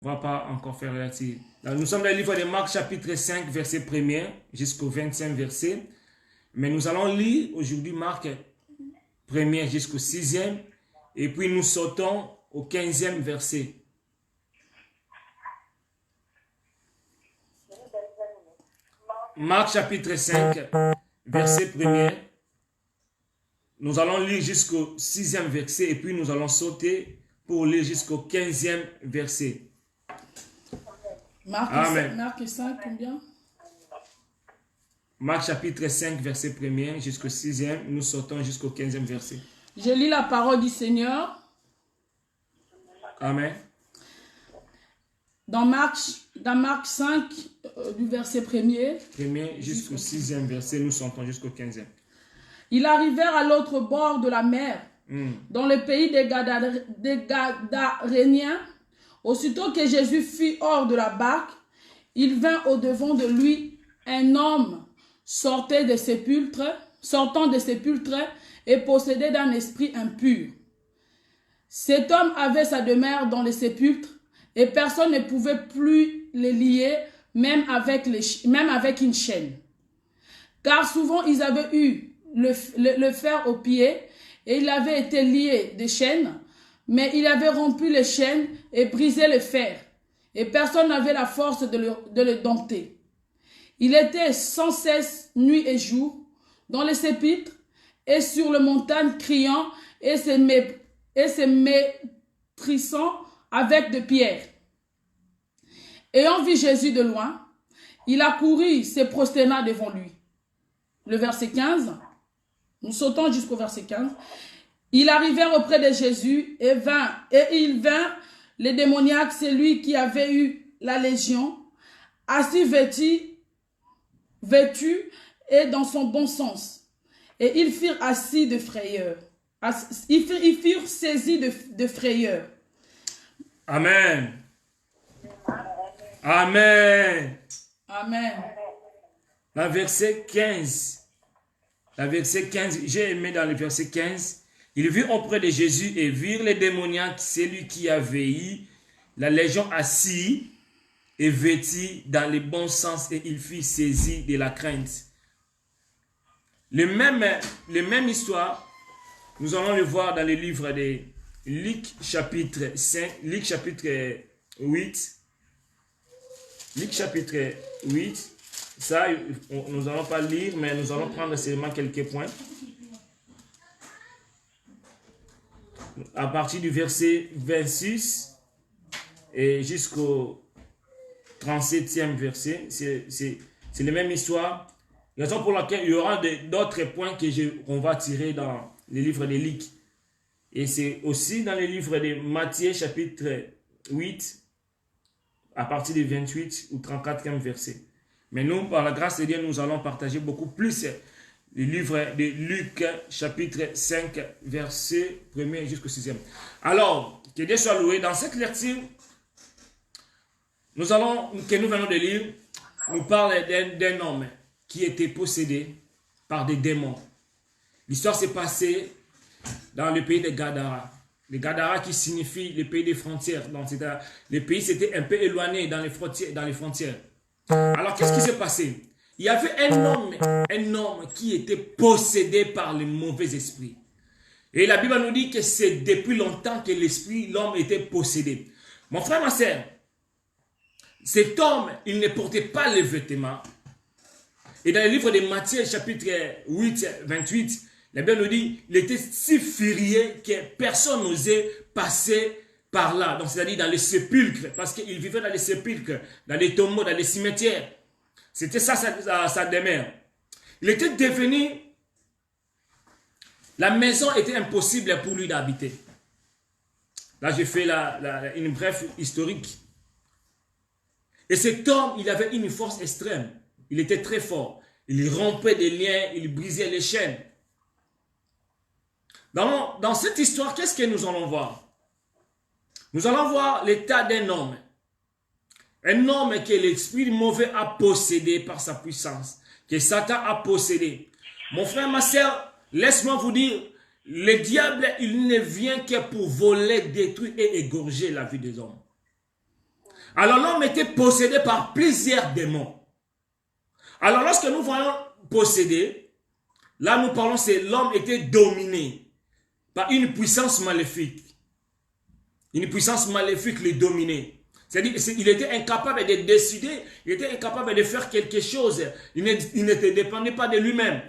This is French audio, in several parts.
On ne va pas encore faire là-dessus. Nous sommes dans le livre de Marc, chapitre 5, verset 1er jusqu'au 25 verset. Mais nous allons lire aujourd'hui Marc 1er jusqu'au 6e. Et puis nous sautons au 15e verset. Marc chapitre 5, verset 1er. Nous allons lire jusqu'au 6e verset et puis nous allons sauter pour lire jusqu'au 15e verset. Marc 5, combien? Marc chapitre 5, verset 1er jusqu'au 6e. Nous sautons jusqu'au 15e verset. Je lis la parole du Seigneur. Amen. Dans Marc 5, du verset 1er. Jusqu'au 6e verset, nous sautons jusqu'au 15e. Ils arrivèrent à l'autre bord de la mer, dans le pays des Gadaréniens. Aussitôt que Jésus fut hors de la barque, il vint au-devant de lui un homme sortant des sépulcres et possédé d'un esprit impur. Cet homme avait sa demeure dans les sépulcres et personne ne pouvait plus les lier, même avec une chaîne. Car souvent ils avaient eu le fer au pied et il avait été lié de chaînes, mais il avait rompu les chaînes et brisé le fer, et personne n'avait la force de le dompter. Il était sans cesse, nuit et jour, dans les sépulcres et sur les montagnes, criant et se maîtrissant avec de pierres. Ayant vu Jésus de loin, il accourut, se prosterna devant lui. Le verset 15, nous sautons jusqu'au verset 15. Ils arrivèrent auprès de Jésus et il vint les démoniaques, celui qui avait eu la légion, assis vêtu et dans son bon sens. Et ils furent assis de frayeur. Ils furent saisis de frayeur. Amen. Amen. Amen. La verset 15. J'ai aimé dans le verset 15. Ils virent auprès de Jésus et virent les démoniaques, celui qui avait eu la légion assis et vêtu dans le bon sens, et il fut saisi de la crainte. Le même histoire, nous allons le voir dans le livre de Luc chapitre 5, Luc chapitre 8. Luc chapitre 8. Ça, nous n'allons pas lire, mais nous allons prendre seulement quelques points. À partir du verset 26 et jusqu'au 37e verset, c'est la même histoire. Raison pour laquelle il y aura d'autres points qu'on va tirer dans les livres de Luc. Et c'est aussi dans les livres de Matthieu chapitre 8, à partir du 28 ou 34e verset. Mais nous, par la grâce de Dieu, nous allons partager beaucoup plus le livre de Luc, chapitre 5, verset 1er jusqu'au 6e. Alors, que Dieu soit loué. Dans cette lecture, que nous venons de lire, nous parle d'un homme qui était possédé par des démons. L'histoire s'est passée dans le pays de Gadara. Le Gadara qui signifie le pays des frontières. Donc, le pays s'était un peu éloigné dans les frontières. Alors, qu'est-ce qui s'est passé? Il y avait un homme qui était possédé par le mauvais esprit. Et la Bible nous dit que c'est depuis longtemps que l'homme était possédé. Mon frère, ma soeur, cet homme, il ne portait pas les vêtements. Et dans le livre de Matthieu, chapitre 8, 28, la Bible nous dit qu'il était si furieux que personne n'osait passer par là. Donc, c'est-à-dire dans les sépulcres, parce qu'il vivait dans les sépulcres, dans les tombeaux, dans les cimetières. C'était ça sa demeure. Il était devenu... La maison était impossible pour lui d'habiter. Là, j'ai fait une brève historique. Et cet homme, il avait une force extrême. Il était très fort. Il rompait des liens, il brisait les chaînes. Dans cette histoire, qu'est-ce que nous allons voir? Nous allons voir l'état d'un homme. Un homme que l'esprit mauvais a possédé par sa puissance. Que Satan a possédé. Mon frère, ma soeur, laisse-moi vous dire, le diable, il ne vient que pour voler, détruire et égorger la vie des hommes. Alors l'homme était possédé par plusieurs démons. Alors lorsque nous voyons possédé, là nous parlons, c'est l'homme était dominé par une puissance maléfique. Une puissance maléfique le dominait. C'est-à-dire qu'il était incapable de décider, il était incapable de faire quelque chose. Il ne dépendait pas de lui-même.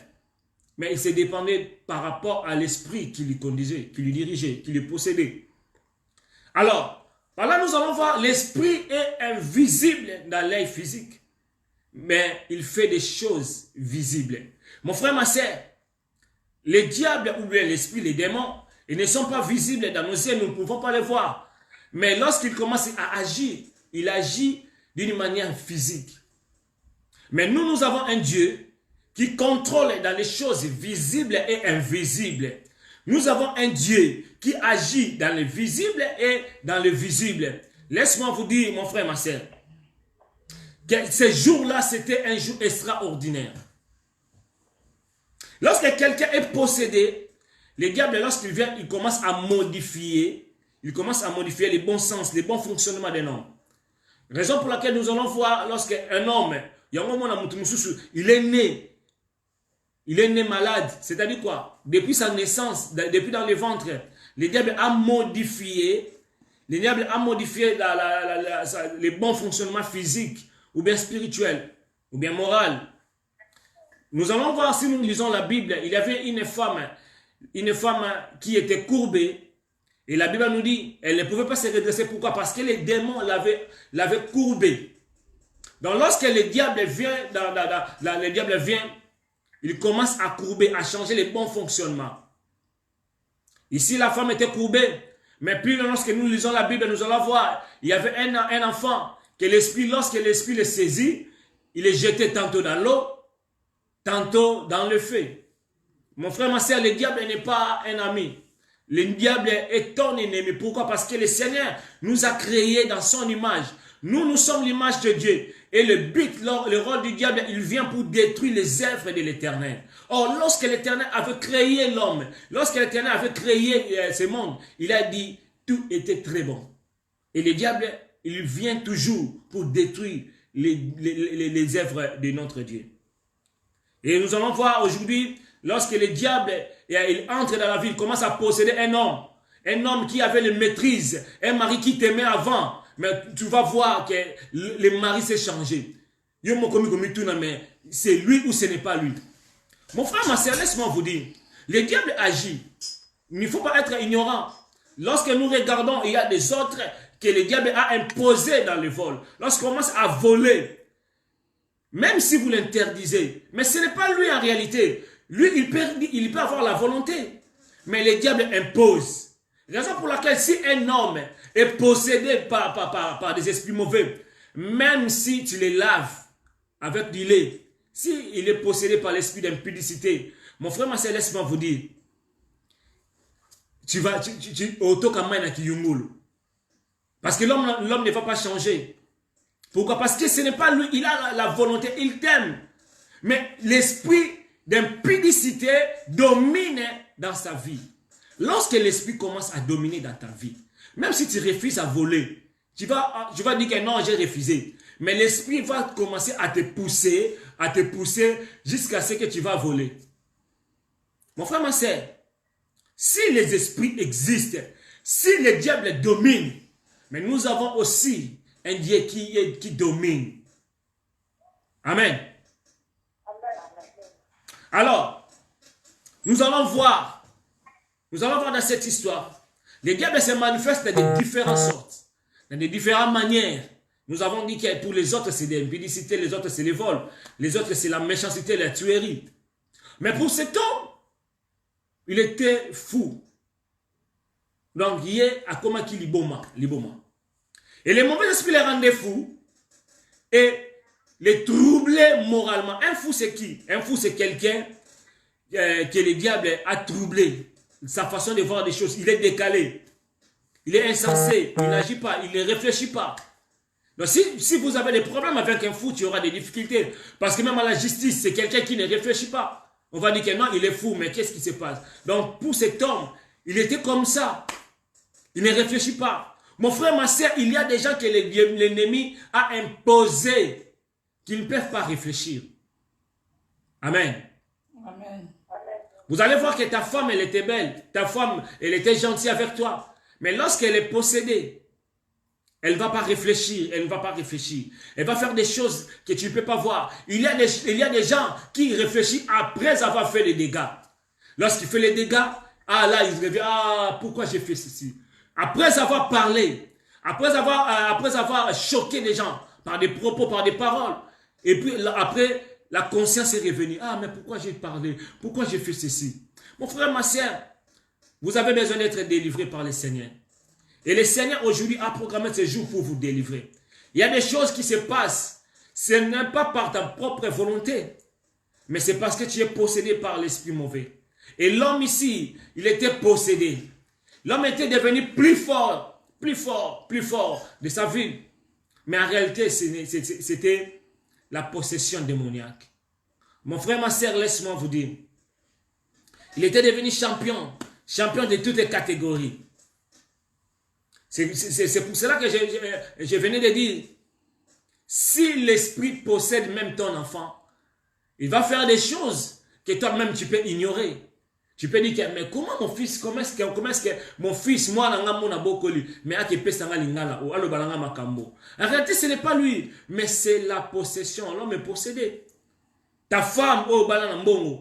Mais il se dépendait par rapport à l'esprit qui lui conduisait, qui lui dirigeait, qui lui possédait. Alors, par là nous allons voir, l'esprit est invisible dans l'œil physique. Mais il fait des choses visibles. Mon frère, ma sœur, les diables ou bien l'esprit, les démons, ils ne sont pas visibles dans nos yeux, nous ne pouvons pas les voir. Mais lorsqu'il commence à agir, il agit d'une manière physique. Mais nous avons un Dieu qui contrôle dans les choses visibles et invisibles. Nous avons un Dieu qui agit dans le visible et dans le visible. Laisse-moi vous dire, mon frère, ma sœur, que ce jour-là, c'était un jour extraordinaire. Lorsque quelqu'un est possédé, les diables, lorsqu'ils viennent, ils commencent à modifier les bons sens, les bons fonctionnements d'un homme. Raison pour laquelle nous allons voir lorsqu'un homme, il est né malade, c'est-à-dire quoi? Depuis sa naissance, depuis dans le ventre, les diables a modifié les bons fonctionnements physiques, ou bien spirituels, ou bien moraux. Nous allons voir, si nous lisons la Bible, il y avait une femme qui était courbée, et la Bible nous dit, elle ne pouvait pas se redresser. Pourquoi? Parce que les démons l'avaient courbée. Donc lorsque le diable vient, il commence à courber, à changer les bons fonctionnements. Ici, la femme était courbée, mais plus lorsque nous lisons la Bible, nous allons voir, il y avait un enfant, que l'esprit, lorsque l'esprit le saisit, il est jeté tantôt dans l'eau, tantôt dans le feu. Mon frère, ma soeur, le diable n'est pas un ami. Le diable est ton ennemi. Pourquoi? Parce que le Seigneur nous a créés dans son image. Nous sommes l'image de Dieu. Et le but, le rôle du diable, il vient pour détruire les œuvres de l'Éternel. Or, lorsque l'Éternel avait créé l'homme, lorsque l'Éternel avait créé ce monde, il a dit, tout était très bon. Et le diable, il vient toujours pour détruire les œuvres de notre Dieu. Et nous allons voir aujourd'hui, lorsque le diable il entre dans la vie, il commence à posséder un homme qui avait la maîtrise, un mari qui t'aimait avant, mais tu vas voir que le mari s'est changé. Mais c'est lui ou ce n'est pas lui. Mon frère, ma soeur, laisse-moi vous dire, le diable agit. Il ne faut pas être ignorant. Lorsque nous regardons, il y a des autres que le diable a imposés dans le vol. Lorsqu'il commence à voler, même si vous l'interdisez, mais ce n'est pas lui en réalité. Lui, il peut avoir la volonté, mais le diable impose. Raison pour laquelle si un homme est possédé par des esprits mauvais, même si tu les laves avec du lait, s'il est possédé par l'esprit d'impudicité, mon frère, ma soeur, laisse-moi vous dire, tu parce que l'homme ne va pas changer. Pourquoi? Parce que ce n'est pas lui, il a la volonté, il t'aime. Mais l'esprit d'impudicité domine dans sa vie. Lorsque l'esprit commence à dominer dans ta vie, même si tu refuses à voler, tu vas dire que non, j'ai refusé. Mais l'esprit va commencer à te pousser jusqu'à ce que tu vas voler. Mon frère, ma soeur, si les esprits existent, si le diable domine, mais nous avons aussi un Dieu qui domine. Amen. Alors, nous allons voir dans cette histoire, le diable se manifeste de différentes sortes, de différentes manières. Nous avons dit que pour les autres, c'est l'impudicité, les autres, c'est les vols, les autres, c'est la méchanceté, la tuerie. Mais pour cet homme, il était fou. Donc, il est à comment qu'il liboma. Et les mauvais esprits les rendaient fous et les troublaient moralement. Un fou, c'est qui? Un fou, c'est quelqu'un que le diable a troublé. Sa façon de voir des choses, il est décalé. Il est insensé, il n'agit pas, il ne réfléchit pas. Donc si vous avez des problèmes avec un fou, tu auras des difficultés. Parce que même à la justice, c'est quelqu'un qui ne réfléchit pas. On va dire que non, il est fou, mais qu'est-ce qui se passe? Donc pour cet homme, il était comme ça. Il ne réfléchit pas. Mon frère, ma soeur, il y a des gens que l'ennemi a imposé, qui ne peuvent pas réfléchir. Amen. Amen. Vous allez voir que ta femme, elle était belle. Ta femme, elle était gentille avec toi. Mais lorsqu'elle est possédée, elle ne va pas réfléchir. Elle ne va pas réfléchir. Elle va faire des choses que tu ne peux pas voir. Il y a des gens qui réfléchissent après avoir fait les dégâts. Lorsqu'il fait les dégâts, ah là, il se réveille. Ah, pourquoi j'ai fait ceci? Après avoir parlé, après avoir choqué les gens par des propos, par des paroles. Et puis après, la conscience est revenue. Ah, mais pourquoi j'ai parlé? Pourquoi j'ai fait ceci? Mon frère, ma soeur, vous avez besoin d'être délivré par le Seigneur. Et le Seigneur aujourd'hui a programmé ce jour pour vous délivrer. Il y a des choses qui se passent. Ce n'est pas par ta propre volonté, mais c'est parce que tu es possédé par l'esprit mauvais. Et l'homme ici, il était possédé. L'homme était devenu plus fort de sa vie. Mais en réalité, c'était la possession démoniaque. Mon frère, ma soeur, laisse-moi vous dire. Il était devenu champion de toutes les catégories. C'est pour cela que je venais de dire, si l'esprit possède même ton enfant, il va faire des choses que toi-même tu peux ignorer. Tu peux dire, mais comment mon fils, comment est-ce que mon fils, moi, mais en réalité, ce n'est pas lui, mais c'est la possession. L'homme est possédé. Ta femme,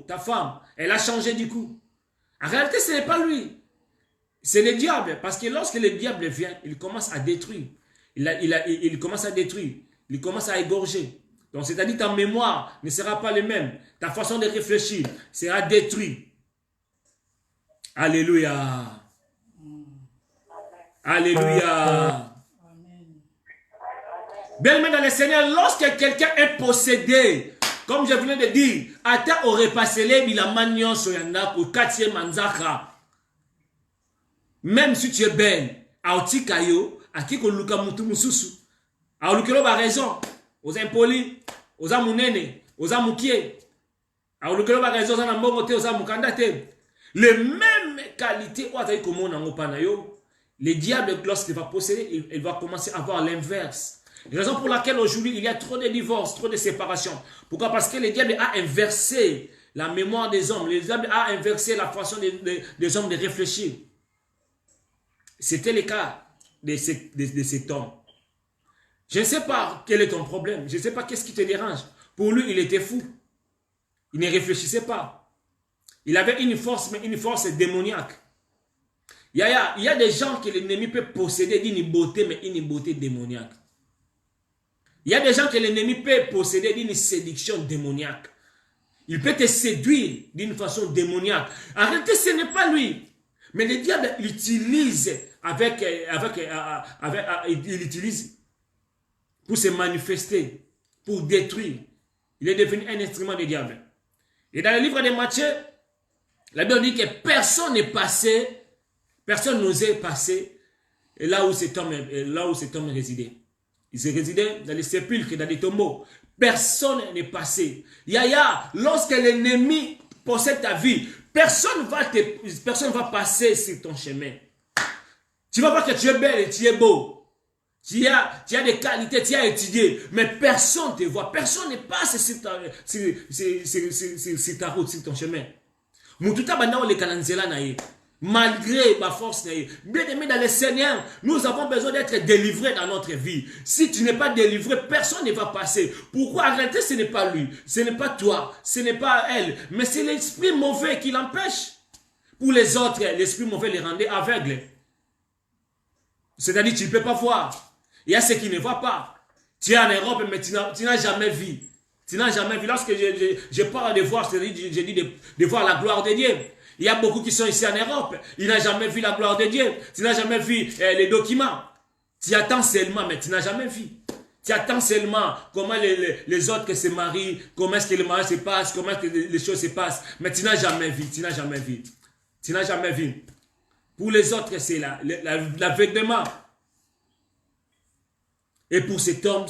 ta femme, elle a changé du coup. En réalité, ce n'est pas lui. C'est le diable. Parce que lorsque le diable vient, il commence à détruire. Il commence à détruire. Il commence à égorger. Donc, c'est-à-dire ta mémoire ne sera pas la même. Ta façon de réfléchir sera détruite. Alléluia. Alléluia. Bien-aimé dans le Seigneur, lorsque quelqu'un est possédé, comme je venais de dire, Ata aurait passé les bilamanyon soyanda pour 4e manzaka. Même si tu es belle, aoti kayo, akiko luka mutu mususu. Aolukelo ba raison, aux impolis, aux amunene, aux amukie. Aolukelo ba raison za mbongo te, aux amukanda te. Les mêmes qualités, le diable, lorsqu'il va posséder, il va commencer à avoir l'inverse. La raison pour laquelle aujourd'hui il y a trop de divorces, trop de séparations. Pourquoi? Parce que le diable a inversé la mémoire des hommes. Le diable a inversé la façon des hommes de réfléchir. C'était le cas de cet homme. Je ne sais pas quel est ton problème. Je ne sais pas qu'est-ce qui te dérange. Pour lui, il était fou. Il ne réfléchissait pas. Il avait une force, mais une force démoniaque. Il y a des gens que l'ennemi peut posséder d'une beauté, mais une beauté démoniaque. Il y a des gens que l'ennemi peut posséder d'une séduction démoniaque. Il peut te séduire d'une façon démoniaque. En réalité, ce n'est pas lui. Mais le diable l'utilise il utilise pour se manifester, pour détruire. Il est devenu un instrument du diable. Et dans le livre de Matthieu, la Bible dit que personne n'est passé, personne n'osait passer là où cet homme résidait. Il se résidait dans les sépulcres, dans les tombeaux. Personne n'est passé. Lorsque l'ennemi possède ta vie, personne va passer sur ton chemin. Tu vas voir que tu es belle et tu es beau. Tu as des qualités, tu as étudié, mais personne ne te voit. Personne ne passe sur ta route, sur ton chemin. Malgré ma force, bien aimé dans le Seigneur, nous avons besoin d'être délivrés dans notre vie. Si tu n'es pas délivré, personne ne va passer. Pourquoi? En réalité, ce n'est pas lui, ce n'est pas toi, ce n'est pas elle, mais c'est l'esprit mauvais qui l'empêche. Pour les autres, l'esprit mauvais les rendait aveugles. C'est-à-dire, tu ne peux pas voir. Il y a ceux qui ne voient pas. Tu es en Europe, mais tu n'as jamais vu. Tu n'as jamais vu. Lorsque je parle de voir, je dis de voir la gloire de Dieu. Il y a beaucoup qui sont ici en Europe. Ils n'ont jamais vu la gloire de Dieu. Tu n'as jamais vu les documents. Tu attends seulement, mais tu n'as jamais vu. Tu attends seulement comment les autres se marient, comment est-ce que le mariage se passe, comment est-ce que les choses se passent. Mais tu n'as jamais vu, tu n'as jamais vu. Tu n'as jamais vu. Pour les autres, c'est l'aveuglement. Et pour cet homme,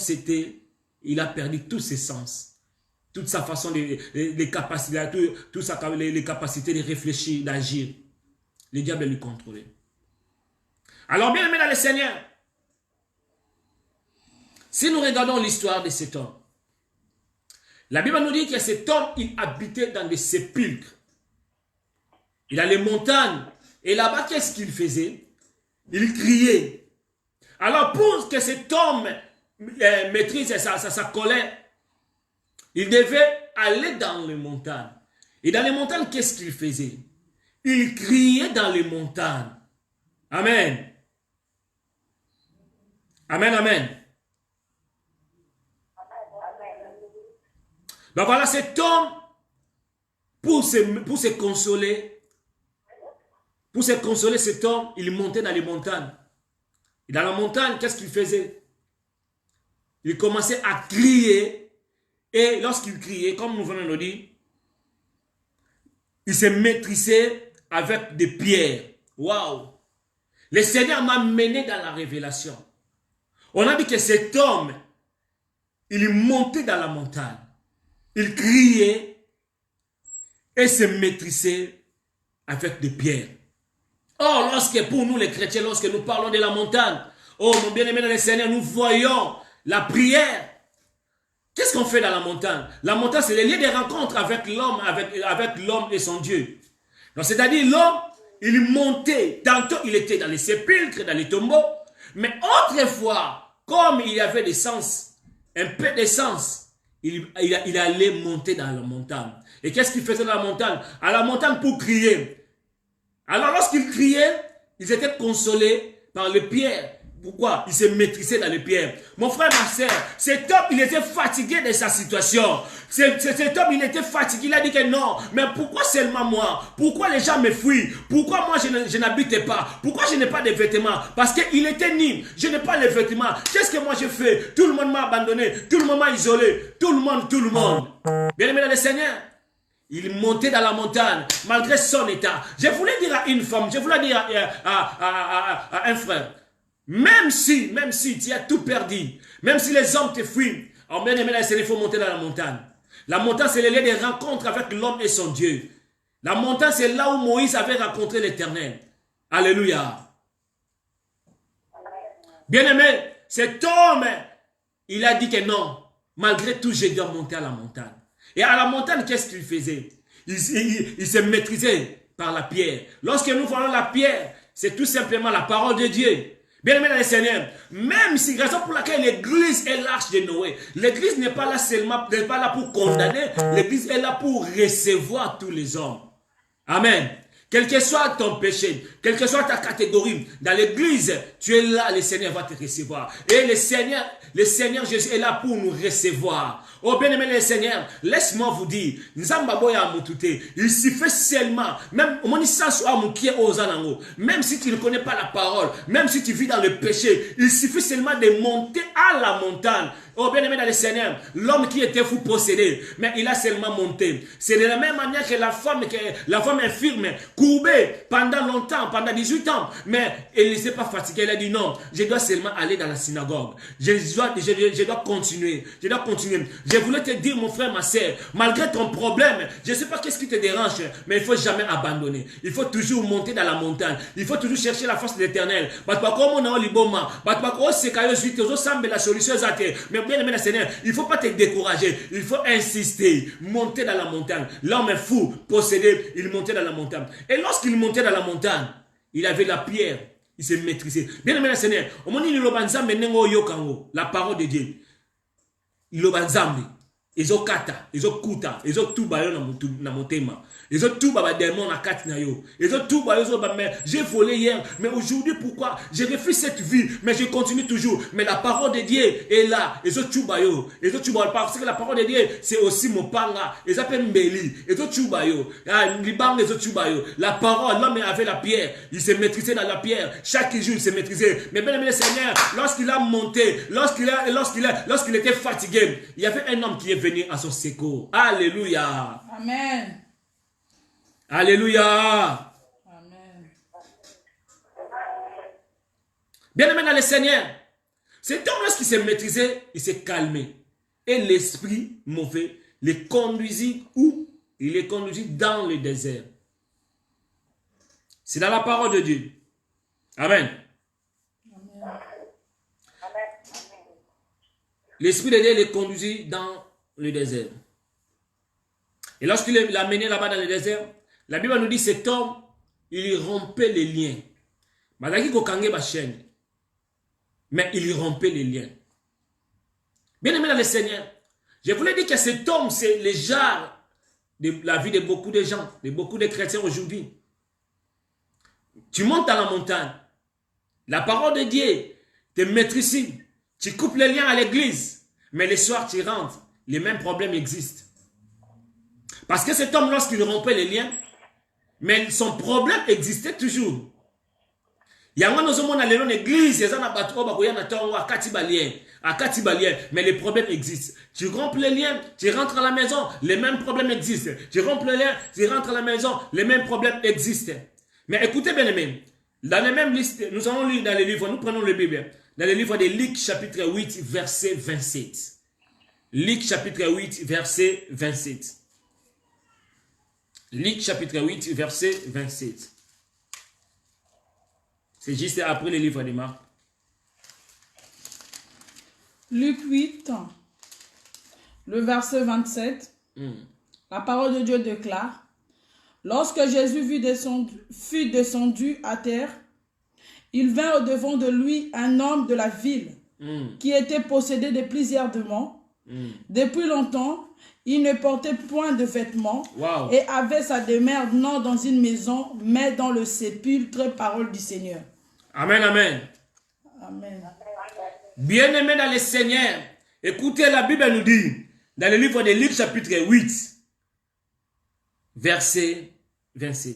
il a perdu tous ses sens. Toute sa façon, les capacités, les capacités de réfléchir, d'agir. Le diable lui contrôlait. Alors bien aimé dans le Seigneur, Si nous regardons l'histoire de cet homme, la Bible nous dit que cet homme, il habitait dans des sépulcres. Il a les montagnes. Et là-bas, qu'est-ce qu'il faisait? Il criait. Alors, pour que cet homme maîtrise sa colère, il devait aller dans les montagnes. Et dans les montagnes, qu'est-ce qu'il faisait? Il criait dans les montagnes. Amen. Amen, amen. Donc voilà, cet homme, pour se consoler, cet homme, il montait dans les montagnes. Et dans la montagne, qu'est-ce qu'il faisait? Il commençait à crier. Et lorsqu'il criait, comme nous venons de le dire, il se maîtrisait avec des pierres. Waouh! Le Seigneur m'a mené dans la révélation. On a dit que cet homme, il montait dans la montagne. Il criait et se maîtrisait avec des pierres. Or, lorsque pour nous les chrétiens, lorsque nous parlons de la montagne, oh mon bien-aimé dans le Seigneur, nous voyons la prière. Qu'est-ce qu'on fait dans la montagne? La montagne, c'est le lieu de rencontre avec l'homme, avec l'homme et son Dieu. Donc, c'est-à-dire l'homme, il montait. Tantôt, il était dans les sépulcres, dans les tombeaux. Mais autrefois, comme il y avait des sens, un peu d'essence, il allait monter dans la montagne. Et qu'est-ce qu'il faisait dans la montagne? À la montagne pour crier. Alors lorsqu'il criait, ils étaient consolés par les pierres. Pourquoi? Il se maîtrisait dans les pierres. Mon frère, ma soeur, cet homme, il était fatigué de sa situation. Cet homme, il était fatigué. Il a dit que non, mais pourquoi seulement moi? Pourquoi les gens me fuient? Pourquoi moi je n'habite pas? Pourquoi je n'ai pas de vêtements? Parce qu'il était nul. Je n'ai pas les vêtements. Qu'est-ce que moi je fais? Tout le monde m'a abandonné. Tout le monde m'a isolé. Tout le monde. Bien aimé dans le Seigneur, il montait dans la montagne, malgré son état. Je voulais dire à une femme, je voulais dire à un frère, même si tu as tout perdu, même si les hommes te fuient, en bien aimé, il faut monter dans la montagne. La montagne, c'est le lieu de rencontre avec l'homme et son Dieu. La montagne, c'est là où Moïse avait rencontré l'Éternel. Alléluia. Bien aimé, cet homme, il a dit que non, malgré tout, je dois monter à la montagne. Et à la montagne, qu'est-ce qu'il faisait? Il se maîtrisait par la pierre. Lorsque nous voyons la pierre, c'est tout simplement la parole de Dieu. Bien aimé dans le Seigneur, même si raison pour laquelle l'église est l'arche de Noé, l'église n'est pas là seulement, n'est pas là pour condamner, l'église est là pour recevoir tous les hommes. Amen. Quel que soit ton péché, quelle que soit ta catégorie, dans l'église, tu es là, le Seigneur va te recevoir. Et le Seigneur Jésus est là pour nous recevoir. Oh bien-aimé le Seigneur, laisse-moi vous dire, il suffit seulement, même si tu ne connais pas la parole, même si tu vis dans le péché, il suffit seulement de monter à la montagne. Oh bien-aimé dans le Seigneur, l'homme qui était fou possédé, mais il a seulement monté. C'est de la même manière que la femme infirme, courbée pendant longtemps, pendant 18 ans, mais elle ne s'est pas fatiguée. Elle a dit non, je dois seulement aller dans la synagogue. Je dois continuer. Je voulais te dire, mon frère, ma soeur, malgré ton problème, je ne sais pas qu'est-ce qui te dérange, mais il ne faut jamais abandonner. Il faut toujours monter dans la montagne. Il faut toujours chercher la force de l'Éternel. Mais bien aimé le Seigneur, il ne faut pas te décourager. Il faut insister. Monter dans la montagne. L'homme est fou, possédé, il montait dans la montagne. Et lorsqu'il montait dans la montagne, il avait la pierre. Il se maîtrisait. Bien aimé le Seigneur, la parole de Dieu. Il ezokata, ezokuta, ezotuba yo na motema. Ezotuba ba démon na kati na yo. Ezotuba yo ba mais j'ai volé hier, mais aujourd'hui pourquoi j'ai refait cette vie, mais je continue toujours. Mais la parole de Dieu est là. Ezotuba yo, parce que la parole de Dieu c'est aussi mon panga. Ezapem mbeli, ezotuba yo. Libang ezotuba yo. La parole, l'homme avait la pierre, il se maîtrisait dans la pierre. Chaque jour il se maîtrisait. Mais bien aimé le Seigneur, lorsqu'il a monté, lorsqu'il était fatigué, il y avait un homme qui est venu à son secours. Alléluia. Amen. Alléluia. Amen. Bien-aimé dans le Seigneur, cet homme, lorsqu'il s'est maîtrisé, il s'est calmé. Et l'esprit mauvais le conduisit où? Il les conduisit dans le désert. C'est dans la parole de Dieu. Amen. l'Esprit de Dieu les conduisit dans le désert. Et lorsqu'il l'a mené là-bas dans le désert, la Bible nous dit que cet homme, il rompait les liens. Mais il rompait les liens. Bien aimé dans le Seigneur, je voulais dire que cet homme, c'est le genre de la vie de beaucoup de gens, de beaucoup de chrétiens aujourd'hui. Tu montes à la montagne, la parole de Dieu te maîtrise, tu coupes les liens à l'église, mais le soir tu rentres, les mêmes problèmes existent. Parce que cet homme, lorsqu'il rompait les liens, mais son problème existait toujours. Il y a un monde dans l'église, mais les problèmes existent. Tu rompes les liens, tu rentres à la maison, les mêmes problèmes existent. Tu rompes les liens, tu rentres à la maison, les mêmes problèmes existent. Mais écoutez bien aimé, dans les mêmes listes, nous allons lire dans les livres, nous prenons le Bible, dans le livre de Luc chapitre 8, verset 27. Luc chapitre 8, verset 27. Luc chapitre 8, verset 27. C'est juste après le livre de Marc. Luc 8, le verset 27. La parole de Dieu déclare: lorsque Jésus fut descendu à terre, il vint au-devant de lui un homme de la ville qui était possédé de plusieurs démons. Depuis longtemps, il ne portait point de vêtements et avait sa demeure non dans une maison, mais dans le sépulcre, parole du Seigneur. Amen, amen. Amen. Bien-aimés dans le Seigneur, écoutez, la Bible nous dit, dans le livre de Luc chapitre 8, verset 27.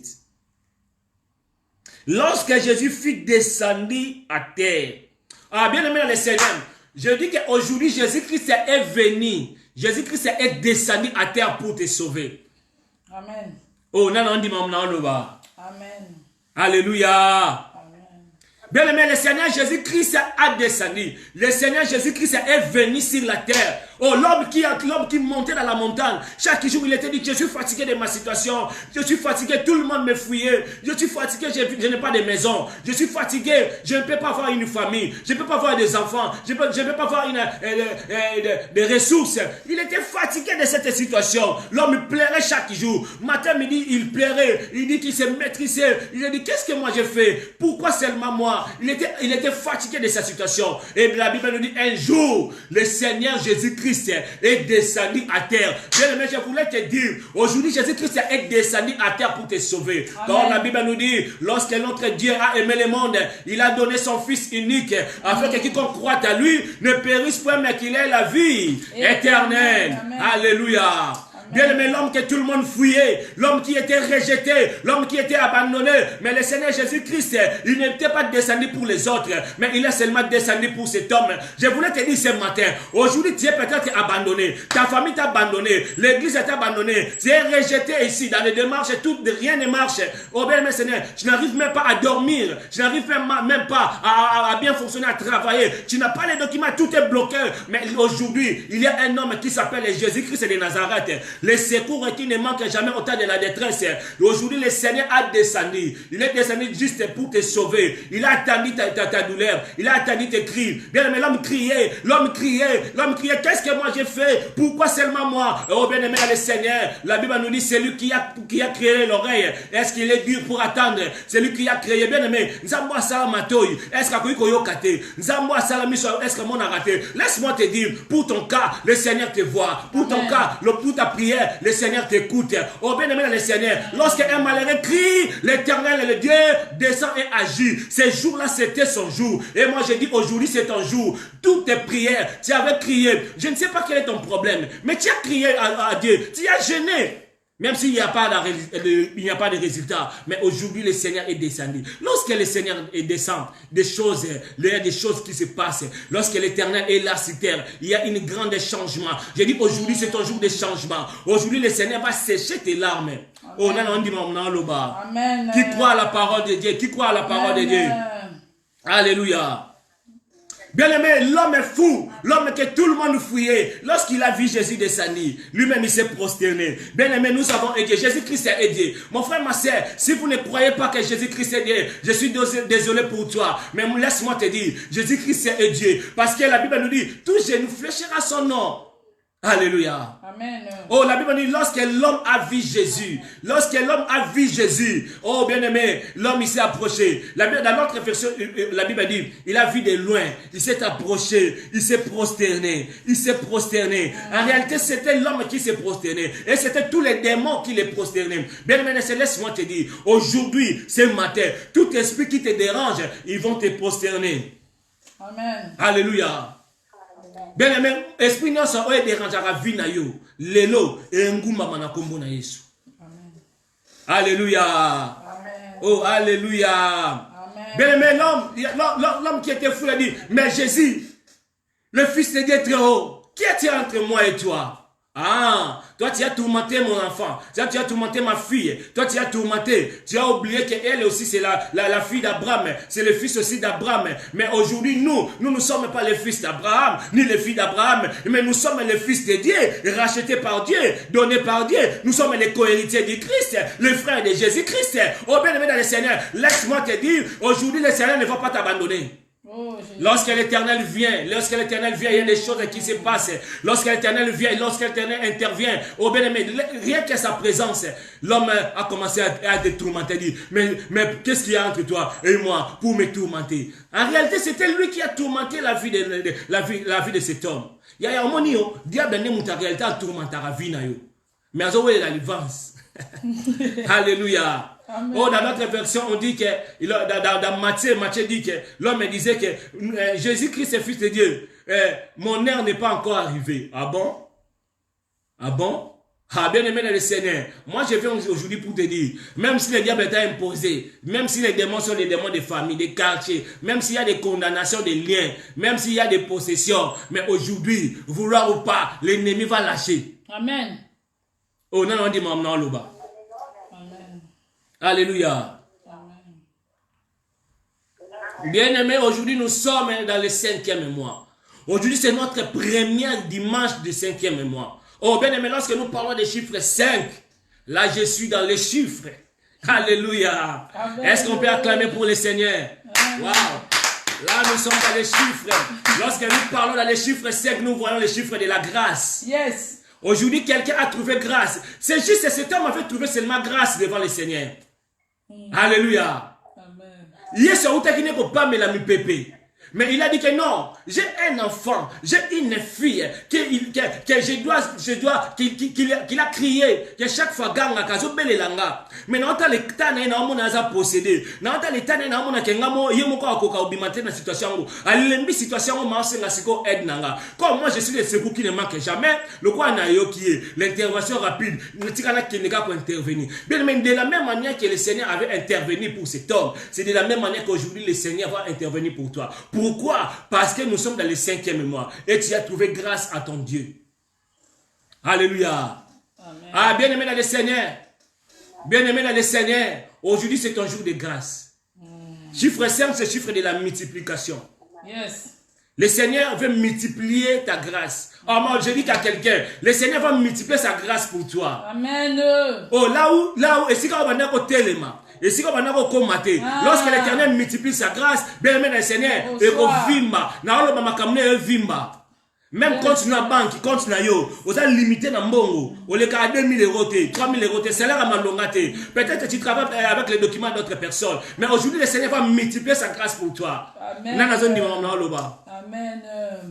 Lorsque Jésus fut descendu à terre. Ah, bien-aimés dans le Seigneur, je dis qu'aujourd'hui, Jésus-Christ est venu. Jésus-Christ est descendu à terre pour te sauver. Amen. Oh, non, dit maman, non, là. Amen. Alléluia. Bien aimé, le Seigneur Jésus-Christ a descendu. Le Seigneur Jésus-Christ est venu sur la terre. Oh, l'homme qui montait dans la montagne. Chaque jour, il était dit, je suis fatigué de ma situation. Je suis fatigué, tout le monde me fouillait. Je suis fatigué, je n'ai pas de maison. Je suis fatigué, je ne peux pas avoir une famille. Je ne peux pas avoir des enfants. Je ne peux pas avoir des ressources. Il était fatigué de cette situation. L'homme pleurait chaque jour. Matin, midi, il pleurait. Il dit qu'il se maîtrisait. Il a dit, qu'est-ce que moi j'ai fait? Pourquoi seulement moi? Il était fatigué de sa situation. Et la Bible nous dit, un jour, le Seigneur Jésus-Christ est descendu à terre. Bien aimé, je voulais te dire, aujourd'hui Jésus-Christ est descendu à terre pour te sauver. Car la Bible nous dit, lorsque notre Dieu a aimé le monde, il a donné son Fils unique, afin que quiconque croit à lui ne périsse point, mais qu'il ait la vie éternelle. Amen. Alléluia. Bien aimé, l'homme que tout le monde fouillait, l'homme qui était rejeté, l'homme qui était abandonné. Mais le Seigneur Jésus-Christ, il n'était pas descendu pour les autres, mais il est seulement descendu pour cet homme. Je voulais te dire ce matin, aujourd'hui tu es peut-être abandonné, ta famille t'a abandonné, l'église t'a abandonné, tu es rejeté ici, dans les démarches, rien ne marche. Oh bien aimé Seigneur, je n'arrive même pas à dormir, je n'arrive même pas à bien fonctionner, à travailler. Tu n'as pas les documents, tout est bloqué. Mais aujourd'hui, il y a un homme qui s'appelle Jésus-Christ de Nazareth. Les secours qui ne manquent jamais au temps de la détresse. Aujourd'hui, le Seigneur a descendu. Il est descendu juste pour te sauver. Il a attendu ta douleur. Il a attendu tes cris. Bien aimé, l'homme criait. Qu'est-ce que moi j'ai fait? Pourquoi seulement moi? Oh, bien aimé, le Seigneur. La Bible nous dit, c'est lui qui a créé l'oreille. Est-ce qu'il est dur pour attendre? C'est lui qui a créé. Bien aimé, Nzamboa Salamatoy. Est-ce que mon a raté? Laisse-moi te dire, pour ton cas, le Seigneur te voit. Pour ton cas, pour ta prière, le Seigneur t'écoute. Oh bien aimé dans le Seigneur, lorsqu'un malheureux crie, l'Éternel, le Dieu, descend et agit. Ce jour-là, c'était son jour. Et moi, je dis aujourd'hui, c'est ton jour. Toutes tes prières, tu avais crié. Je ne sais pas quel est ton problème, mais tu as crié à Dieu. Tu as gêné. Même s'il n'y a pas de résultat. Mais aujourd'hui, le Seigneur est descendu. Lorsque le Seigneur descend, il y a des choses qui se passent. Lorsque l'Éternel est là sur terre, il y a une grande changement. J'ai dit aujourd'hui, c'est un jour de changement. Aujourd'hui, le Seigneur va sécher tes larmes. Oh, on dit Amen. Qui croit à la parole de Dieu? Qui croit à la parole de Dieu? Alléluia. Bien-aimé, l'homme est fou. L'homme que tout le monde fouillait. Lorsqu'il a vu Jésus descendre, lui-même il s'est prosterné. Bien-aimé, nous avons aidé. Jésus-Christ a aidé. Mon frère, ma soeur, si vous ne croyez pas que Jésus-Christ est Dieu, je suis désolé pour toi. Mais laisse-moi te dire, Jésus-Christ est Dieu. Parce que la Bible nous dit, tout genou fléchira son nom. Alléluia. Amen. Oh, la Bible dit, lorsque l'homme a vu Jésus, oh bien-aimé, l'homme il s'est approché. Dans notre version, la Bible dit, il a vu de loin, il s'est approché, il s'est prosterné. En réalité, c'était l'homme qui s'est prosterné. Et c'était tous les démons qui les prosternaient. Bien-aimé, laisse-moi te dire, aujourd'hui, ce matin, tout esprit qui te dérange, ils vont te prosterner. Amen. Alléluia. Bien-aimé, esprit non ça oye dérangeara vie na yo. Lelo et ngumba mana kombo na Yesu. Amen. Alléluia. Amen. Oh, alléluia. Amen. Bien-aimé, l'homme qui était fou a dit, mais Jésus, le Fils de Dieu très haut, qui est-il entre moi et toi? Ah, toi tu as tourmenté mon enfant, toi tu as tourmenté ma fille, toi tu as tourmenté, tu as oublié qu'elle aussi c'est la fille d'Abraham, c'est le fils aussi d'Abraham. Mais aujourd'hui nous ne sommes pas les fils d'Abraham, ni les filles d'Abraham, mais nous sommes les fils de Dieu, rachetés par Dieu, donnés par Dieu. Nous sommes les co-héritiers du Christ, les frères de Jésus-Christ. Oh bien-aimé dans le Seigneur, laisse-moi te dire, aujourd'hui le Seigneur ne va pas t'abandonner. Lorsque l'Éternel vient, il y a des choses qui se passent. Lorsque l'Éternel vient, lorsque l'Éternel intervient, oh bien-aimé, rien que sa présence, l'homme a commencé à te tourmenter, dit, mais qu'est-ce qu'il y a entre toi et moi pour me tourmenter? En réalité, c'était lui qui a tourmenté la vie de cet homme. Il y a un moment où diable n'est pas en réalité à tourmenter la vie. Mais à ce moment la délivrance. Alléluia. Amen. Oh, dans notre version, on dit que, dans Matthieu dit que l'homme disait que Jésus-Christ est fils de Dieu. Mon heure n'est pas encore arrivée. Ah bon? Ah bon? Ah, bien aimé dans le Seigneur. Moi, je viens aujourd'hui pour te dire, même si le diable t'a imposé, même si les démons sont des démons de famille, des quartiers, même s'il y a des condamnations, des liens, même s'il y a des possessions, mais aujourd'hui, vouloir ou pas, l'ennemi va lâcher. Amen. Oh, non, on dit maintenant, là-bas. Alléluia. Amen. Bien-aimés, aujourd'hui nous sommes dans le 5e mois. Aujourd'hui c'est notre premier dimanche du 5e mois. Oh bien-aimés, lorsque nous parlons des chiffres 5, là je suis dans les chiffres. Alléluia. Est-ce qu'on peut acclamer pour le Seigneur? Wow. Là nous sommes dans les chiffres. Lorsque nous parlons dans les chiffres 5, nous voyons les chiffres de la grâce. Yes. Aujourd'hui quelqu'un a trouvé grâce. C'est juste que cet homme avait trouvé seulement grâce devant le Seigneur. Alléluia. Amen. Mais il a dit que non, j'ai un enfant, j'ai une fille qu'il a crié, que chaque fois ganga kazo belelanga. Mais non ta le tane na omona za posséder. Non ta le tane na omona kenga mo yemoko akoka obimate na situation ngo. Alembi situation ngo masenga siko aide nanga. Comme moi je suis le secours qui ne manque jamais, le quoi na yo qui est l'intervention rapide, n'tikana keneka pour intervenir. Bien mais de la même manière que le Seigneur avait intervenu pour cet homme, c'est de la même manière qu'aujourd'hui le Seigneur va intervenir pour toi. Pourquoi? Parce que nous sommes dans le 5e mois et tu as trouvé grâce à ton Dieu. Alléluia. Amen. Ah, bien-aimé dans le Seigneur. Bien-aimé dans le Seigneur. Aujourd'hui, c'est un jour de grâce. Chiffre 5, c'est le chiffre de la multiplication. Yes. Le Seigneur veut multiplier ta grâce. Oh, moi, je dis à quelqu'un, le Seigneur va multiplier sa grâce pour toi. Amen. Oh, là où, et si on va dire au téléma. Et si on va dire lorsque l'Éternel multiplie sa grâce, bien aimé dans le Seigneur, et au vimba, même quand tu as banque, quand tu as yo, vous avez limité dans mbongo, on les a 2000 euros, 3000 euros, c'est là à malongate. Peut-être que tu travailles avec les documents d'autres personnes, mais aujourd'hui le Seigneur va multiplier sa grâce pour toi. Amen. Amen.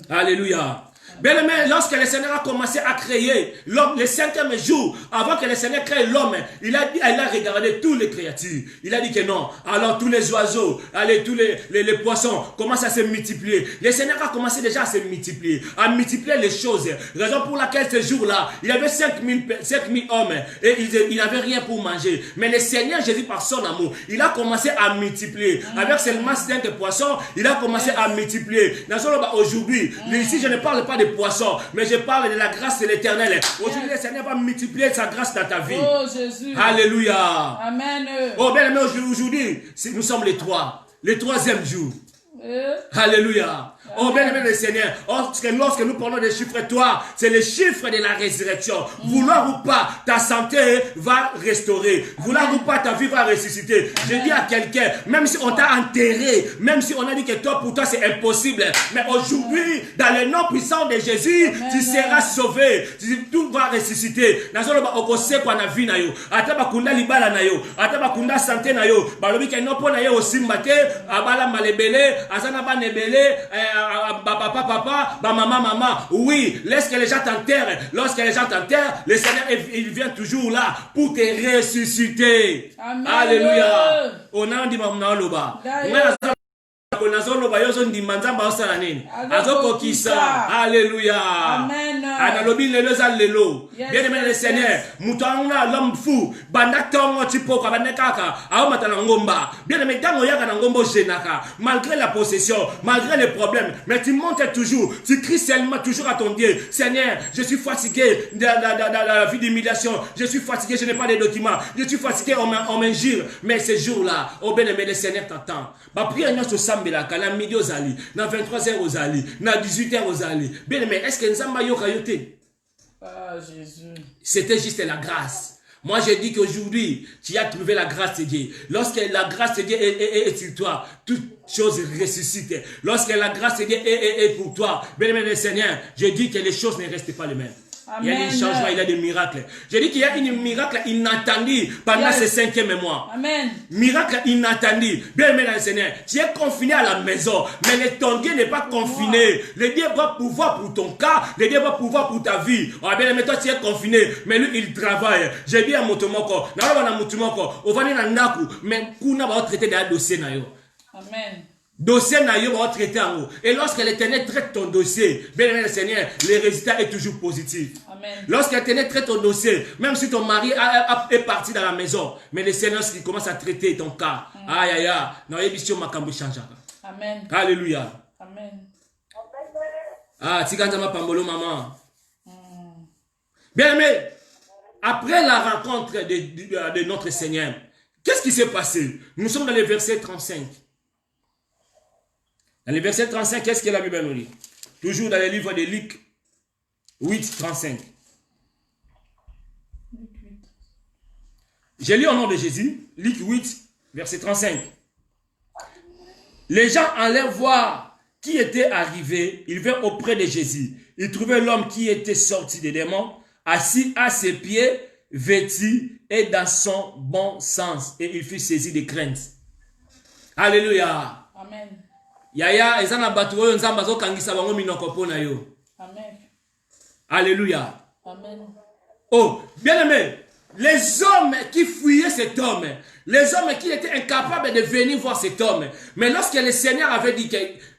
Alléluia. Bien aimé, lorsque le Seigneur a commencé à créer l'homme, le 5e jour, avant que le Seigneur crée l'homme, il a regardé toutes les créatures. Il a dit que non. Alors tous les oiseaux, allez, tous les poissons commencent à se multiplier. Le Seigneur a commencé déjà à se multiplier, à multiplier les choses. Raison pour laquelle ce jour-là, il y avait 5000 hommes et il n'avait rien pour manger. Mais le Seigneur Jésus, par son amour, il a commencé à multiplier. Avec seulement 5 poissons, il a commencé à multiplier. Aujourd'hui, ici je ne parle pas de poissons, mais je parle de la grâce de l'Éternel. Aujourd'hui, le Seigneur va multiplier sa grâce dans ta vie. Oh Jésus. Alléluia. Amen. Oh bien aimé, aujourd'hui, nous sommes le 3e jour. Alléluia. Oh, bien-aimé le Seigneur, lorsque nous prenons des chiffres, toi, c'est les chiffres de la résurrection. Vouloir ou pas, ta santé va restaurer. Vouloir ou pas, ta vie va ressusciter. Je dis à quelqu'un, même si on t'a enterré, même si on a dit que toi, pour toi, c'est impossible, mais aujourd'hui, dans le nom puissant de Jésus, tu seras sauvé. Tout va ressusciter. Nazoloba okose kwa na vie na yo. Ata bakunda libala na yo. Ata bakunda santé na yo. Balobi ke no po na yo osimba te, abala malebele, azana ba nebele, papa, maman. Oui, laisse que les gens t'enterrent. Lorsque les gens t'enterrent, le Seigneur il vient toujours là pour te ressusciter. Amen. Alléluia. On a dit maman loba. Alléluia. Amen. Analobi lelo. Bien aimé le Seigneur, mutanga l'homme fou, bandatongo tipoko banekaka, aomata ngomba. Bien aimé tango yaka na ngombo jenaka, malgré la possession, malgré les problèmes, mais tu montes toujours, tu cries seulement toujours à ton Dieu. Seigneur, je suis fatigué de la vie d'humiliation, je suis fatigué, je n'ai pas de documents, je suis fatigué, on m'injure, mais ces jours-là, oh bien aimé le Seigneur t'attend. Ba prière nous sur Sambelaka, na midi aux ali, na 23h aux ali, na 18h aux ali. Bien aimé, est-ce que Nzamba yoka yote? Ah, Jésus. C'était juste la grâce. Moi, je dis qu'aujourd'hui, tu as trouvé la grâce de Dieu. Lorsque la grâce de Dieu est sur toi, toute chose ressuscite. Lorsque la grâce de Dieu est pour toi, bien-aimé le Seigneur, je dis que les choses ne restent pas les mêmes. Amen. Il y a des changements, il y a des miracles. Je dis qu'il y a un miracle inattendu pendant ces 5e mois. Amen. Miracle inattendu. Bien aimé le Seigneur, tu es confiné à la maison, mais ton Dieu n'est pas confiné. Le Dieu va pouvoir pour ton cas, le Dieu va pouvoir pour ta vie. Oh, bien aimé, toi tu es confiné, mais lui il travaille. J'ai dit à Motomoko, on va aller dans Naku, mais Kuna va traiter des dossiers. Amen. Dossier na yo va traiter en haut. Et lorsque l'Éternel traite ton dossier, bien aimé le Seigneur, le résultat est toujours positif. Amen. Lorsque l'Éternel traite ton dossier, même si ton mari est parti dans la maison, mais le Seigneur qui commence à traiter ton cas, aïe aïe aïe, non émission makambo changeaka. Amen. Alléluia. Amen. Ah, tikanzama pambolo maman. Bien aimé, après la rencontre de notre Seigneur, qu'est-ce qui s'est passé? Nous sommes dans le verset 35. Dans le verset 35, qu'est-ce que la Bible nous dit? Toujours dans le livre de Luc 8, 35. J'ai lu au nom de Jésus, Luc 8, verset 35. Les gens allaient voir qui était arrivé. Ils vinrent auprès de Jésus. Ils trouvaient l'homme qui était sorti des démons, assis à ses pieds, vêtu et dans son bon sens. Et il fut saisi de crainte. Alléluia. Amen. Yaya, ezana batu oyo nzamba zo kangisa bango minoko pona yo. Amen. Alléluia. Amen. Oh, bien aimé, les hommes qui fuyaient cet homme, les hommes qui étaient incapables de venir voir cet homme, mais lorsque le Seigneur avait dit que,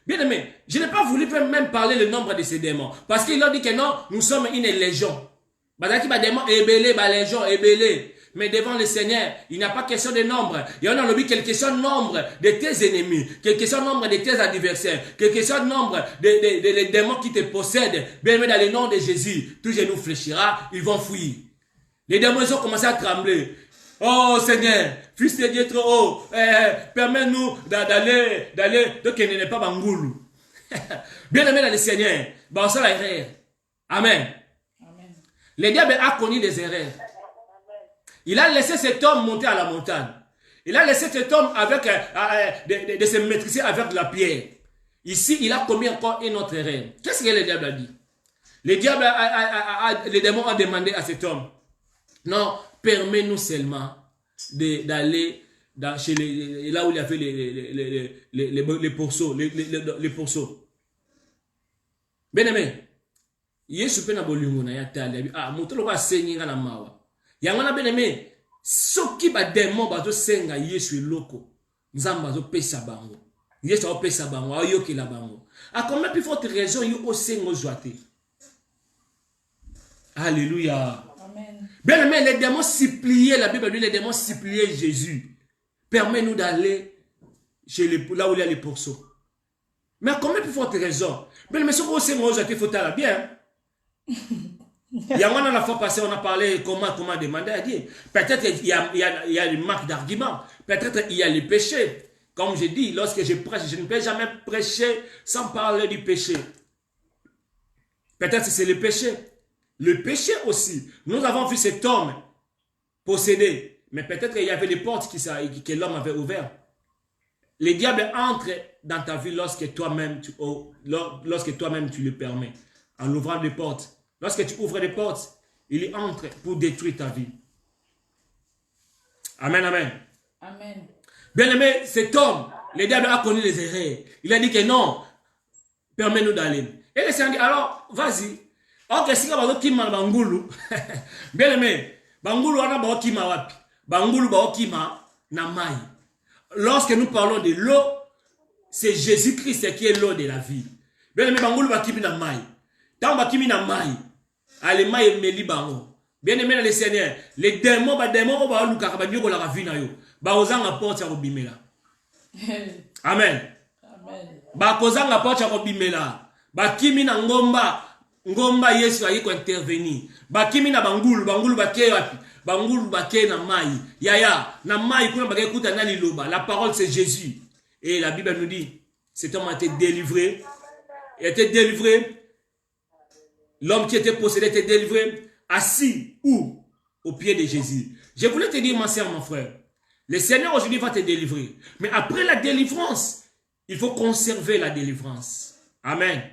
bien aimé, je n'ai pas voulu même parler le nombre de ces démons, parce qu'il a dit que non, nous sommes une légion. Badaki ba démon ébélé, ba légion ébélé. Mais devant le Seigneur, il n'y a pas question de nombre. Il y en a quelque question de nombre de tes ennemis, quelque question de nombre de tes adversaires, quelque question de nombre de démons qui te possèdent. Bien aimé, dans le nom de Jésus, tout genou fléchira, ils vont fuir. Les démons ils ont commencé à trembler. Oh Seigneur, fils de Dieu trop haut, permets-nous d'aller, donc il n'est pas bangoulou. Bien aimé dans le Seigneur, bah on sait la erreur. Amen. Amen. Le diable a connu des erreurs. Il a laissé cet homme monter à la montagne. Il a laissé cet homme avec, de se maîtriser avec la pierre. Ici, il a commis encore une autre erreur. Qu'est-ce que le diable a dit? Le diable, le démon a demandé à cet homme, non, permets-nous seulement d'aller chez là où il y avait les pourceaux. Les pourceaux. Bien aimé, Yesu pe na bolingo na ya tali. Ah, mutolo ba senyinga na mawa. Yangana bien aimé, soki ba démon ba to senga Yesu eloko. Nzamba zo pesa bango. Yesu o pesa bango, ayoki la bango. A combien plus forte raison yo o sengo zoate. Alléluia. Amen. Bien aimé, les démons suppliaient, la Bible dit, les démons suppliaient Jésus. Permets-nous d'aller là où il y a les pourceaux. Mais à combien plus forte raison? Bien aimé, ce qu'on sait, moi, il faut aller bien. Il y a la fois passée, on a parlé comment demander à Dieu. Peut-être il y a une marque d'argument. Peut-être il y a les péchés. Comme je dis, lorsque je prêche, je ne peux jamais prêcher sans parler du péché. Peut-être que c'est le péché. Le péché aussi. Nous avons vu cet homme possédé. Mais peut-être qu'il y avait des portes que l'homme avait ouvertes. Le diable entre dans ta vie lorsque toi-même tu le permets. En ouvrant des portes. Lorsque tu ouvres des portes, il entre pour détruire ta vie. Amen, amen. Amen. Bien aimé, cet homme, le diable a connu les erreurs. Il a dit que non, permets-nous d'aller. Et le Seigneur dit, alors, vas-y. Ok, si tu as kima bangulu, bien aimé, bangulu wana ba kima wapi? Bangulu ba kima na mai. Lorsque nous parlons de l'eau, c'est Jésus-Christ qui est l'eau de la vie. Bien aimé, bangulu ba kimi na mai. Tant ba kimi na mai. Ale mai meli bango. Bien aimé dans le Seigneur, les démons ba luka ba nyoko la vie na yo. Ba ozanga porte ya kobimela. Amen. Amen. Ba kozanga porte ya kobimela. Ba kimi na ngomba Yesu ayi ko intervenir. Ba kimi na bangulu ba ke wapi? Bangulu ba ke na mai. Yaya, na mai kuna ba ekuta na liloba. La parole c'est Jésus. Et la Bible nous dit, cet homme a été délivré. Il a été délivré. L'homme qui était possédé était délivré. Assis où? Au pied de Jésus. Je voulais te dire, ma soeur, mon frère, le Seigneur aujourd'hui va te délivrer. Mais après la délivrance, il faut conserver la délivrance. Amen.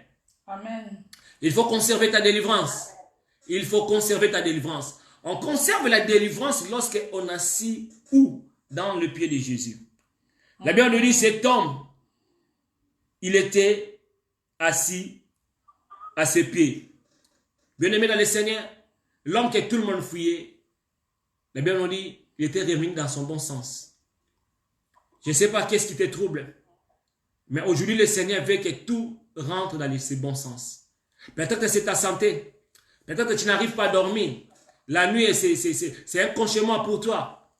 Amen. Il faut conserver ta délivrance. Il faut conserver ta délivrance. On conserve la délivrance lorsqu'on est assis où? Dans le pied de Jésus. La Bible nous dit, cet homme, il était assis à ses pieds. Bien-aimé dans le Seigneur, l'homme que tout le monde fuyait, la Bible nous dit, il était revenu dans son bon sens. Je ne sais pas qu'est-ce qui te trouble, mais aujourd'hui le Seigneur veut que tout rentre dans ses bons sens. Peut-être que c'est ta santé, peut-être que tu n'arrives pas à dormir. La nuit, c'est un cauchemar pour toi.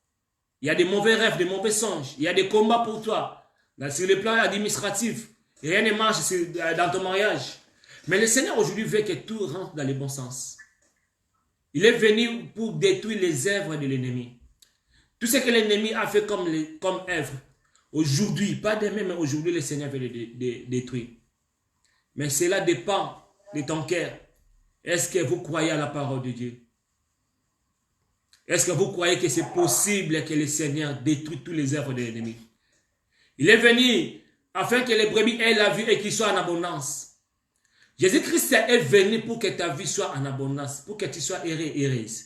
Il y a des mauvais rêves, des mauvais songes, il y a des combats pour toi. Sur le plan administratif, rien ne marche dans ton mariage. Mais le Seigneur aujourd'hui veut que tout rentre dans les bons sens. Il est venu pour détruire les œuvres de l'ennemi. Tout ce que l'ennemi a fait comme œuvre, aujourd'hui, pas demain, mais aujourd'hui, le Seigneur veut le détruire. Mais cela dépend de ton cœur. Est-ce que vous croyez à la parole de Dieu? Est-ce que vous croyez que c'est possible que le Seigneur détruise toutes les œuvres de l'ennemi? Il est venu afin que les brebis aient la vie et qu'ils soient en abondance. Jésus-Christ est venu pour que ta vie soit en abondance, pour que tu sois heureux et heureuse.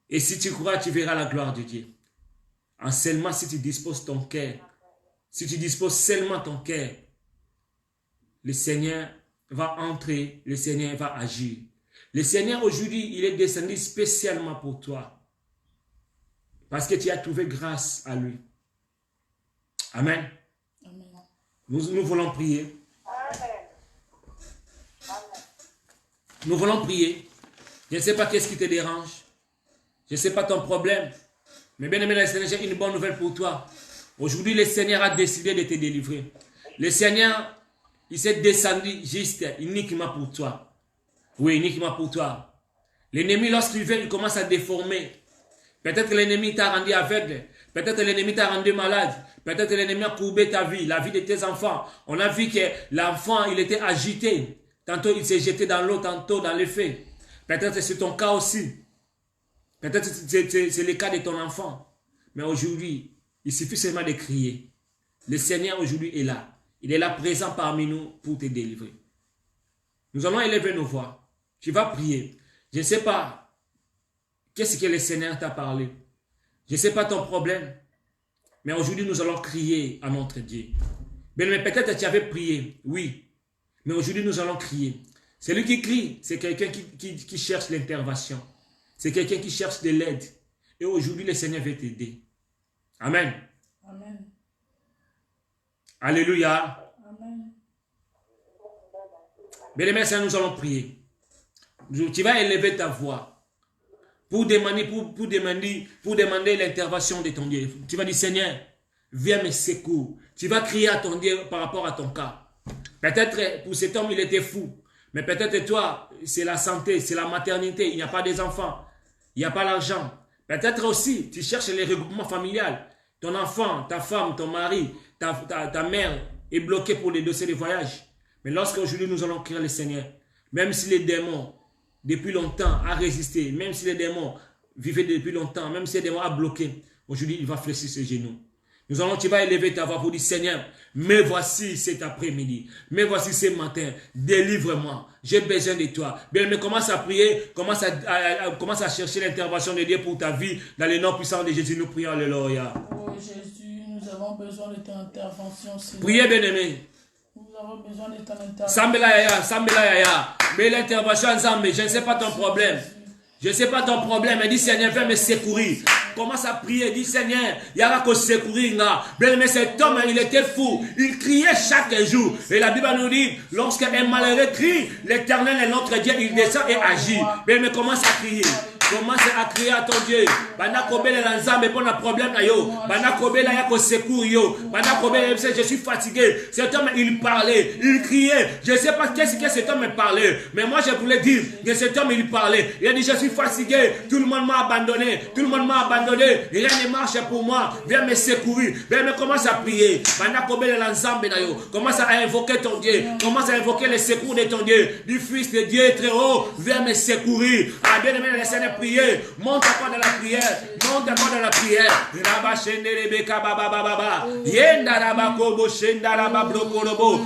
Et si tu crois, tu verras la gloire de Dieu. En seulement si tu disposes ton cœur, si tu disposes seulement ton cœur, le Seigneur va entrer, le Seigneur va agir. Le Seigneur aujourd'hui, il est descendu spécialement pour toi. Parce que tu as trouvé grâce à lui. Amen. Amen. Nous voulons prier. Nous voulons prier. Je ne sais pas qu'est-ce qui te dérange. Je ne sais pas ton problème. Mais bien aimé, le Seigneur, j'ai une bonne nouvelle pour toi. Aujourd'hui, le Seigneur a décidé de te délivrer. Le Seigneur, il s'est descendu juste uniquement pour toi. Oui, uniquement pour toi. L'ennemi, lorsqu'il vient, il commence à déformer. Peut-être que l'ennemi t'a rendu aveugle. Peut-être que l'ennemi t'a rendu malade. Peut-être que l'ennemi a courbé ta vie, la vie de tes enfants. On a vu que l'enfant, il était agité. Tantôt, il s'est jeté dans l'eau, tantôt dans le feu. Peut-être que c'est ton cas aussi. Peut-être que c'est le cas de ton enfant. Mais aujourd'hui, il suffit seulement de crier. Le Seigneur aujourd'hui est là. Il est là présent parmi nous pour te délivrer. Nous allons élever nos voix. Tu vas prier. Je ne sais pas qu'est-ce que le Seigneur t'a parlé. Je ne sais pas ton problème. Mais aujourd'hui, nous allons crier à notre Dieu. Mais peut-être que tu avais prié, oui. Mais aujourd'hui, nous allons crier. Celui qui crie, c'est quelqu'un qui cherche l'intervention. C'est quelqu'un qui cherche de l'aide. Et aujourd'hui, le Seigneur veut t'aider. Amen. Amen. Alléluia. Amen. Bien-aimés, nous allons prier. Tu vas élever ta voix pour demander l'intervention de ton Dieu. Tu vas dire, Seigneur, viens me secourir. Tu vas crier à ton Dieu par rapport à ton cas. Peut-être pour cet homme, il était fou. Mais peut-être toi, c'est la santé, c'est la maternité. Il n'y a pas des enfants. Il n'y a pas l'argent. Peut-être aussi, tu cherches les regroupements familiales. Ton enfant, ta femme, ton mari, ta mère est bloquée pour les dossiers de voyage. Mais lorsqu'aujourd'hui nous allons crier le Seigneur, même si les démons, depuis longtemps, a résisté, même si les démons vivaient depuis longtemps, même si les démons a bloqué, aujourd'hui il va fléchir ses genoux. Tu vas élever ta voix pour dire, Seigneur, me voici cet après-midi, me voici ce matin, délivre-moi, j'ai besoin de toi. Bien, mais commence à prier, commence à chercher l'intervention de Dieu pour ta vie, dans le nom puissant de Jésus, nous prions, alléluia. Oh Jésus, nous avons besoin de ton intervention, Seigneur. Priez, bien-aimé. Nous avons besoin de ton intervention. Sambela yaya, mais l'intervention ensemble, je ne sais pas ton problème. Je ne sais pas ton problème, mais dis Seigneur, viens me secourir. Commence à prier, dis Seigneur, il y a qu'à secourir. Mais cet homme, il était fou. Il criait chaque jour. Et la Bible nous dit, lorsqu'un malheureux crie, l'Éternel est notre Dieu, il descend et agit. Mais commence à crier. Commence à crier à ton Dieu. Je suis fatigué. Cet homme, il parlait, il criait. Je ne sais pas qu'est-ce que cet homme parlait. Mais moi, je voulais dire que cet homme, il parlait. Il a dit, je suis fatigué. Tout le monde m'a abandonné. Tout le monde m'a abandonné. Rien ne marche pour moi. Viens me secourir. Viens me commence à prier. Commence à invoquer ton Dieu. Commence à invoquer le secours de ton Dieu. Du Fils de Dieu très haut. Viens me secourir. Ah, bien aimé, laissez-le prier. Monte encore dans la prière. Monte encore dans la prière. Rabba Shende Rebeka Baba Baba. Yenda Rabba Kobo Shenda Rabba Brokorobo.